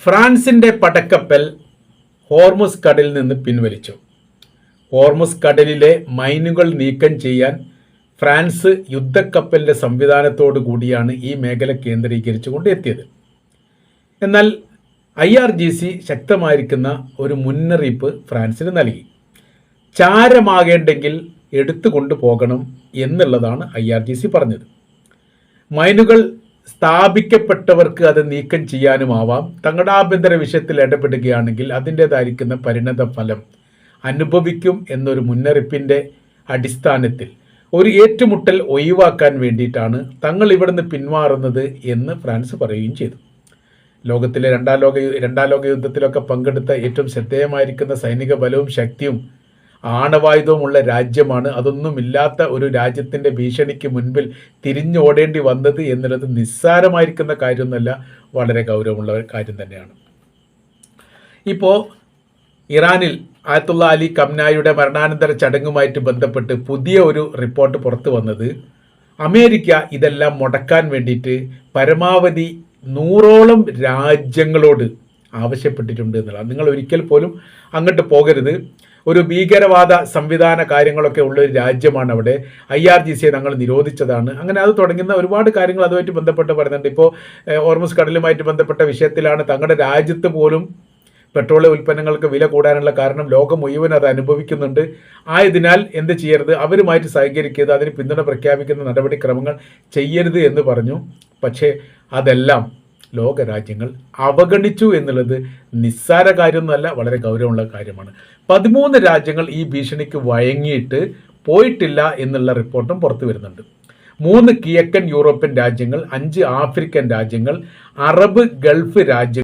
ഫ്രാൻസിന്റെ പടക്കപ്പൽ ഹോർമുസ് കടലിൽ നിന്ന് പിൻവലിച്ചു. ഹോർമുസ് കടലിലെ മൈനുകൾ നീക്കം ചെയ്യാൻ ഫ്രാൻസ് യുദ്ധക്കപ്പലിന്റെ സംവിധാനത്തോടു കൂടിയാണ് ഈ മേഖല കേന്ദ്രീകരിച്ചുകൊണ്ട് എത്തിയത്. എന്നാൽ IRGC ശക്തമായിരിക്കുന്ന ഒരു മുന്നറിയിപ്പ് ഫ്രാൻസിന് നൽകി. ചാരമാകേണ്ടെങ്കിൽ എടുത്തു കൊണ്ടുപോകണം എന്നുള്ളതാണ് IRGC പറഞ്ഞത്. മൈനുകൾ സ്ഥാപിക്കപ്പെട്ടവർക്ക് അത് നീക്കം ചെയ്യാനുമാവാം. തങ്ങളുടെ ആഭ്യന്തര വിഷയത്തിൽ ഇടപെടുകയാണെങ്കിൽ അതിൻ്റേതായിരിക്കുന്ന പരിണത ഫലം അനുഭവിക്കും എന്നൊരു മുന്നറിയിപ്പിൻ്റെ അടിസ്ഥാനത്തിൽ ഒരു ഏറ്റുമുട്ടൽ ഒഴിവാക്കാൻ വേണ്ടിയിട്ടാണ് തങ്ങൾ ഇവിടുന്ന് പിന്മാറുന്നത് എന്ന് ഫ്രാൻസ് പറയുകയും ചെയ്തു. ലോകത്തിലെ രണ്ടാം ലോക യുദ്ധത്തിലൊക്കെ പങ്കെടുത്ത ഏറ്റവും ശ്രദ്ധേയമായിരിക്കുന്ന സൈനിക ബലവും ശക്തിയും ആണവായുധവുമുള്ള രാജ്യമാണ്. അതൊന്നുമില്ലാത്ത ഒരു രാജ്യത്തിൻ്റെ ഭീഷണിക്ക് മുൻപിൽ തിരിഞ്ഞോടേണ്ടി വന്നത് എന്നുള്ളത് നിസ്സാരമായിരിക്കുന്ന കാര്യമൊന്നുമല്ല, വളരെ ഗൗരവമുള്ള ഒരു കാര്യം തന്നെയാണ്. ഇപ്പോൾ ഇറാനിൽ ആയത്തുള്ള അലി ഖംനായിയുടെ മരണാനന്തര ചടങ്ങുമായിട്ട് ബന്ധപ്പെട്ട് പുതിയ ഒരു റിപ്പോർട്ട് പുറത്തു വന്നത്, അമേരിക്ക ഇതെല്ലാം മുടക്കാൻ വേണ്ടിയിട്ട് പരമാവധി 100ഓളം രാജ്യങ്ങളോട് ആവശ്യപ്പെട്ടിട്ടുണ്ട് എന്നുള്ളതാണ്. നിങ്ങൾ ഒരിക്കൽ പോലും അങ്ങോട്ട് പോകരുത്. ഒരു ഭീകരവാദ സംവിധാന കാര്യങ്ങളൊക്കെ ഉള്ള ഒരു രാജ്യമാണ് അവിടെ. IRGCയെ ഞങ്ങൾ നിരോധിച്ചതാണ്. അങ്ങനെ അത് തുടങ്ങുന്ന ഒരുപാട് കാര്യങ്ങൾ അതുമായിട്ട് ബന്ധപ്പെട്ട് പറയുന്നുണ്ട്. ഇപ്പോൾ ഹോർമുസ് കടലുമായിട്ട് ബന്ധപ്പെട്ട വിഷയത്തിലാണ് തങ്ങളുടെ രാജ്യത്ത് പോലും പെട്രോളിയം ഉൽപ്പന്നങ്ങൾക്ക് വില കൂടാനുള്ള കാരണം ലോകം മുഴുവൻ അത് അനുഭവിക്കുന്നുണ്ട്. ആയതിനാൽ എന്ത് ചെയ്യരുത്, അവരുമായിട്ട് സഹകരിക്കരുത്, അതിന് പിന്തുണ പ്രഖ്യാപിക്കുന്ന നടപടിക്രമങ്ങൾ ചെയ്യരുത് എന്ന് പറഞ്ഞു. പക്ഷേ അതെല്ലാം ലോകരാജ്യങ്ങൾ അവഗണിച്ചു എന്നുള്ളത് നിസ്സാര കാര്യമൊന്നുമല്ല, വളരെ ഗൗരവമുള്ള കാര്യമാണ്. 13 രാജ്യങ്ങൾ ഈ ഭീഷണിക്ക് വഴങ്ങിയിട്ട് പോയിട്ടില്ല എന്നുള്ള റിപ്പോർട്ടും പുറത്തു വരുന്നുണ്ട്. 3 കിഴക്കൻ യൂറോപ്യൻ രാജ്യങ്ങൾ, 5 ആഫ്രിക്കൻ രാജ്യങ്ങൾ, അറബ് ഗൾഫ് രാജ്യങ്ങൾ